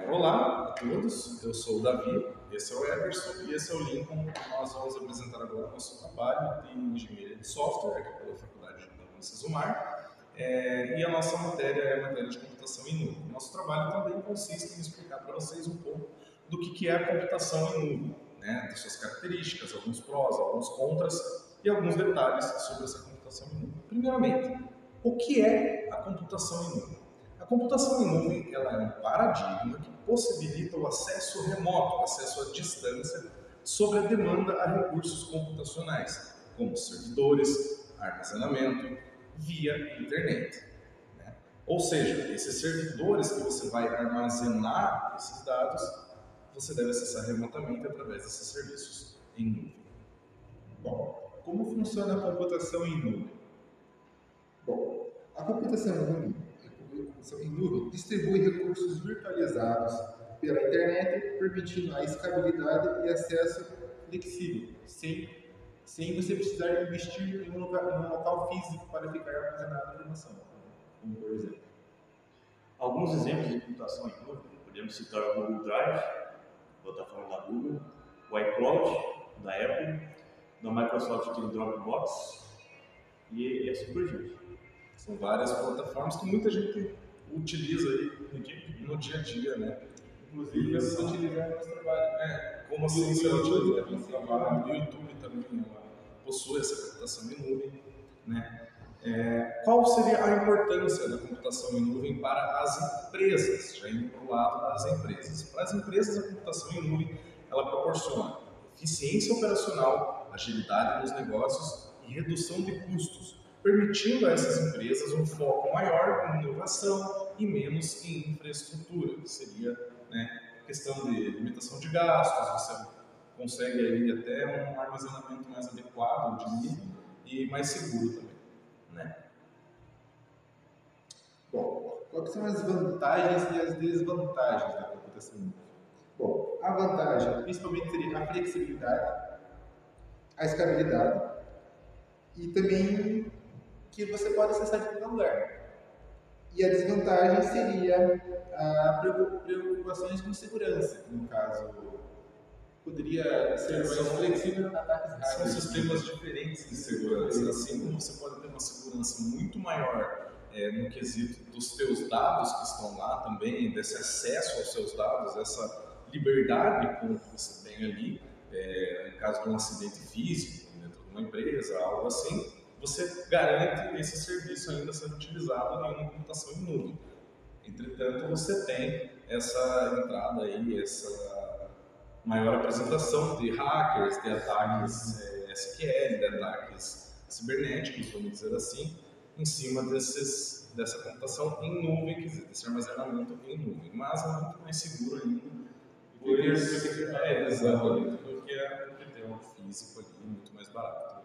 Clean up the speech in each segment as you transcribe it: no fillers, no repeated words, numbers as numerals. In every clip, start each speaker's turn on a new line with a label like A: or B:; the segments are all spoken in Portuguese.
A: Olá a todos, eu sou o Davi, esse é o Everson e esse é o Lincoln. Nós vamos apresentar agora o nosso trabalho de engenharia de software aqui pela Faculdade da Unicesumar. E a nossa matéria é a matéria de computação em nuvem. Nosso trabalho também consiste em explicar para vocês um pouco do que é a computação em nuvem, né, das suas características, alguns prós, alguns contras e alguns detalhes sobre essa computação em nuvem. Primeiramente, o que é a computação em nuvem? A computação em nuvem ela é um paradigma que possibilita o acesso remoto, o acesso à distância, sobre a demanda a recursos computacionais, como servidores, armazenamento, via internet. Né? Ou seja, esses servidores que você vai armazenar esses dados, você deve acessar remotamente através desses serviços em nuvem.
B: Bom, como funciona a computação em nuvem? Bom, a computação em nuvem distribui recursos virtualizados pela internet, permitindo a escalabilidade e acesso flexível, sem você precisar investir em um local físico para ficar armazenada a informação, como por exemplo.
C: Alguns exemplos de computação em nuvem, podemos citar o Google Drive, plataforma da Google, o iCloud, da Apple, da Microsoft tem o Dropbox e assim por diante.
A: São várias plataformas que muita gente utiliza aí no dia a dia, né?
B: Inclusive, você utilizar no nosso trabalho.
A: Como assim você utiliza no trabalho? O YouTube também possui essa computação em nuvem, né? Qual seria a importância da computação em nuvem para as empresas? Já indo para o lado das empresas. Para as empresas, a computação em nuvem ela proporciona eficiência operacional, agilidade nos negócios e redução de custos, permitindo a essas empresas um foco maior em inovação e menos em infraestrutura, que seria, né, questão de limitação de gastos, você consegue aí até um armazenamento mais adequado, e mais seguro também. Né?
B: Bom, quais são as vantagens e as desvantagens da computação em nuvem? Bom, a vantagem principalmente seria a flexibilidade, a escalabilidade e também que você pode acessar de qualquer lugar. E a desvantagem seria a preocupações com segurança, que no caso poderia ser mais flexível para ataques hackers.
A: São sistemas diferentes de segurança, assim como você pode ter uma segurança muito maior no quesito dos teus dados que estão lá também, desse acesso aos seus dados, essa liberdade que você tem ali, em caso de um acidente físico dentro de uma empresa, algo assim, você garante esse serviço ainda sendo utilizado em uma computação em nuvem. Entretanto, você tem essa entrada aí, essa maior apresentação de hackers, de ataques SQL, de ataques cibernéticos, vamos dizer assim, em cima dessa computação em nuvem, quer dizer, desse armazenamento em nuvem. Mas é muito mais seguro ainda, exatamente, do que ter um físico ali, muito mais barato.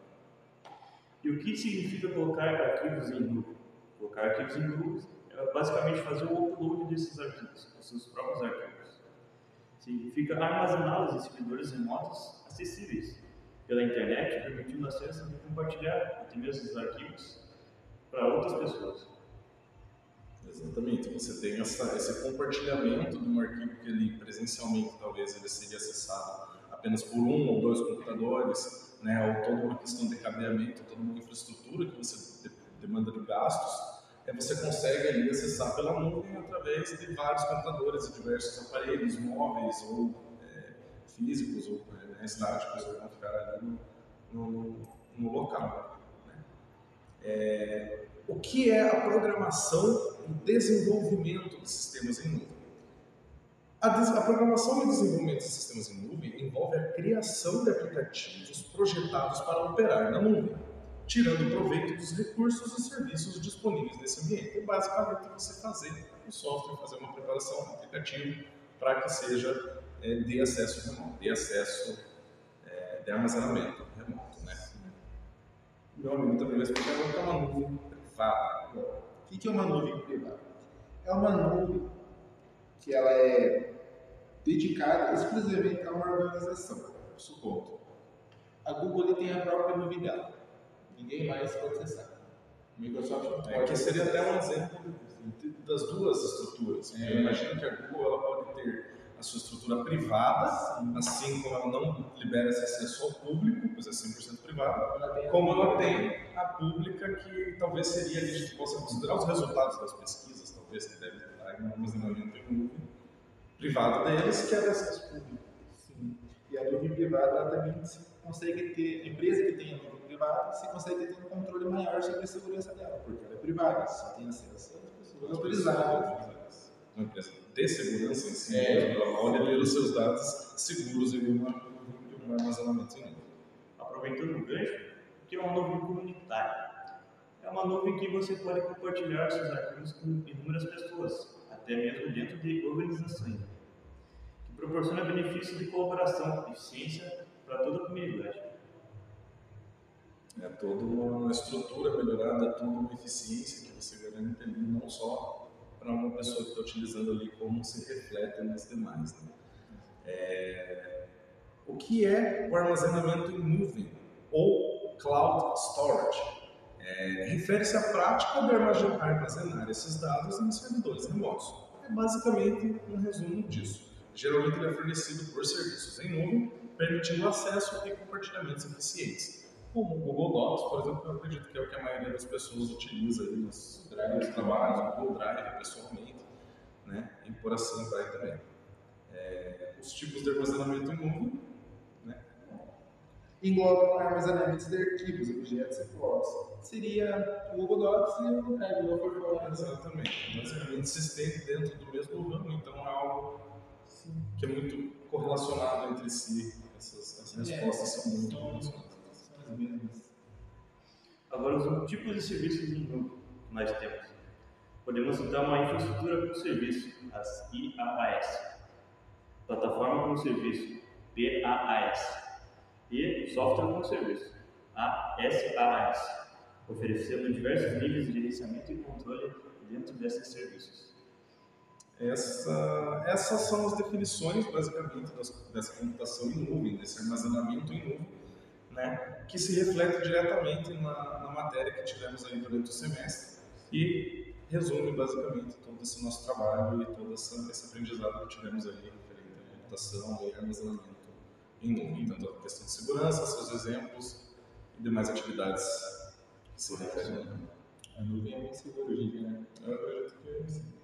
C: E o que significa colocar arquivos em nuvem? Colocar arquivos em nuvem é basicamente fazer o upload desses arquivos, os seus próprios arquivos. Significa armazená-los em servidores remotos acessíveis pela internet, permitindo acesso e compartilhar até mesmo esses arquivos para outras pessoas.
A: Exatamente, você tem esse compartilhamento de um arquivo que ele presencialmente talvez ele seria acessado apenas por um ou dois computadores, né, ou toda uma questão de cabeamento, toda uma infraestrutura que você demanda de gastos, você consegue ali acessar pela nuvem através de vários computadores e diversos aparelhos móveis ou físicos ou estáticos que vão ficar ali no local. Né? O que é a programação e desenvolvimento de sistemas em nuvem? A programação e desenvolvimento de sistemas em nuvem envolve a criação de aplicativos projetados para operar na nuvem, tirando proveito dos recursos e serviços disponíveis nesse ambiente. É basicamente você fazer o software, fazer uma preparação do aplicativo para que seja de acesso remoto, de acesso de armazenamento remoto. Né? Meu amigo também vai explicar o que é uma nuvem privada.
B: O que é uma nuvem privada? É uma nuvem que ela é dedicada exclusivamente a uma organização. Supondo, a Google tem a própria nuvem dela. Ninguém mais pode acessar. A Microsoft não pode.
A: Que seria até um exemplo das duas estruturas. Eu imagino que a Google ela pode ter a sua estrutura privada, assim como ela não libera esse acesso ao público, pois é 100% privada, como ela tem a pública, que talvez seria, a gente possa considerar os resultados das pesquisas, talvez, que deve estar em um armazenamento em nuvem privado deles, que é de acesso público.
B: Sim. E a nuvem privada, ela também se consegue ter, a empresa que tem a nuvem privada, se consegue ter um controle maior sobre a segurança dela, porque ela é privada, só tem acesso às pessoas autorizadas.
A: Uma empresa de segurança em si, ela pode ler os seus dados seguros em um armazenamento em nuvem.
C: Aproveitando o gancho, o que é uma nuvem comunitária? É uma nuvem que você pode compartilhar seus arquivos com inúmeras pessoas, até mesmo dentro de organizações, que proporciona benefícios de colaboração e eficiência para toda a comunidade.
A: É toda uma estrutura melhorada, toda uma eficiência que você garante ali, não só para uma pessoa que está utilizando ali, como se reflete nas demais. Né? O que é o armazenamento em nuvem, ou Cloud Storage? Refere-se à prática de armazenar esses dados em servidores remotos. É basicamente um resumo disso. Geralmente ele é fornecido por serviços em nuvem, permitindo acesso e compartilhamentos eficientes. Como o Google Docs, por exemplo, eu acredito que é o que a maioria das pessoas utiliza aí nos trabalhos, no Google Drive, pessoalmente, né? E por assim vai também. Os tipos de armazenamento em nuvem, né?
B: Engloba armazenamentos de arquivos, objetos e plots. Seria o Google Docs e o Drive, o Overflow.
A: Exatamente. Basicamente se estende dentro do mesmo ramo, então é algo que é muito correlacionado entre si. As respostas são muito correlacionadas.
C: Agora, os tipos de serviços em nuvem que nós temos. Podemos citar uma infraestrutura como serviço, as IaaS, plataforma como serviço, PaaS, e software como serviço, SaaS, oferecendo diversos níveis de gerenciamento e controle dentro desses serviços.
A: Essas são as definições, basicamente, dessa computação em nuvem, desse armazenamento em nuvem, né, que se reflete diretamente na matéria que tivemos aí durante o semestre e resume, basicamente, todo esse nosso trabalho e todo esse aprendizado que tivemos aí referente à computação e armazenamento em nuvem, tanto a questão de segurança, seus exemplos e demais atividades que se referem.
B: A nuvem é bem segura hoje em dia, né?
A: Eu acredito que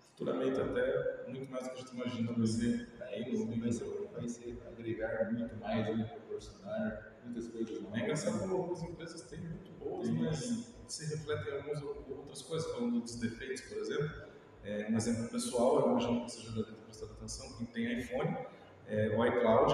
A: futuramente até muito mais do que a gente imagina vai ser em nuvem.
B: Vai ser agregar muito mais, proporcionar muitas coisas.
A: É engraçado como algumas empresas têm muito boas, mas se refletem em algumas outras coisas. Falando dos defeitos, por exemplo, um exemplo pessoal, eu imagino que você já deve ter prestado atenção, quem tem iPhone, o iCloud,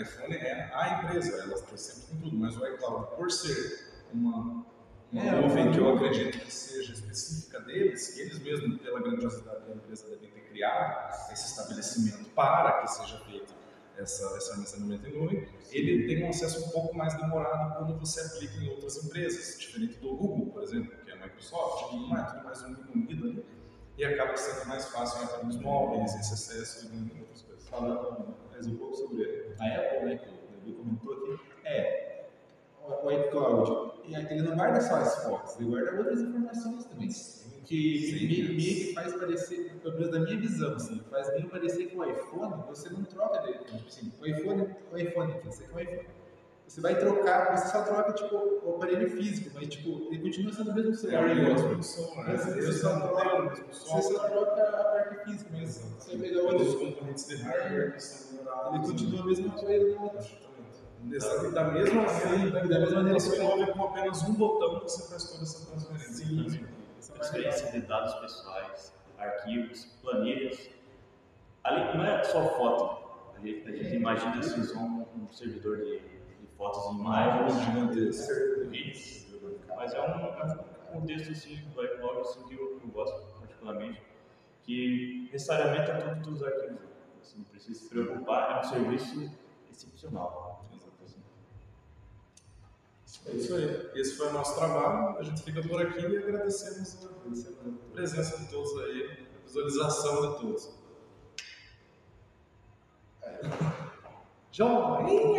A: iPhone é a empresa, ela sempre tem tudo, mas o iCloud, por ser uma nuvem que eu acredito que seja específica deles, que eles mesmos, pela grandiosidade da empresa, devem ter criado esse estabelecimento para que seja feito esse armazenamento em nuvem, ele tem um acesso um pouco mais demorado quando você aplica em outras empresas, diferente do Google, por exemplo, que é a Microsoft, que não é tudo mais unido ali, e acaba sendo mais fácil em aparelhos móveis, esse acesso e outras coisas.
B: Falando mais um pouco sobre a Apple, né, que o Davi comentou aqui, o iCloud, ele não guarda só as fotos, ele guarda outras informações também. Que me faz parecer, pelo menos da minha visão, assim, faz meio parecer que o iPhone, você não troca dele. Tipo assim, o iPhone aqui, você quer um iPhone. Você vai trocar, você só troca tipo, o aparelho físico, mas tipo, ele continua sendo o mesmo celular. Você só troca a parte física, mas você vai pegar outros
A: componentes de hardware que são melhorados.
B: Ele continua o mesmo aparelho do outro.
A: Da mesma maneira, você envolve com apenas um botão você faz toda essa transferência.
C: Sim. Transferência de dados pessoais, arquivos, planilhas. Ali não é só foto. Ali a gente imagina assim, só um servidor de fotos e imagens gigantesco. Mas é um contexto assim, do iCloud assim, que eu gosto particularmente, que necessariamente é tudo dos arquivos. Você não precisa se preocupar, é um serviço excepcional.
A: É isso aí. Esse foi o nosso trabalho. A gente fica por aqui e agradecemos a presença de todos aí, a visualização de todos. Joinha!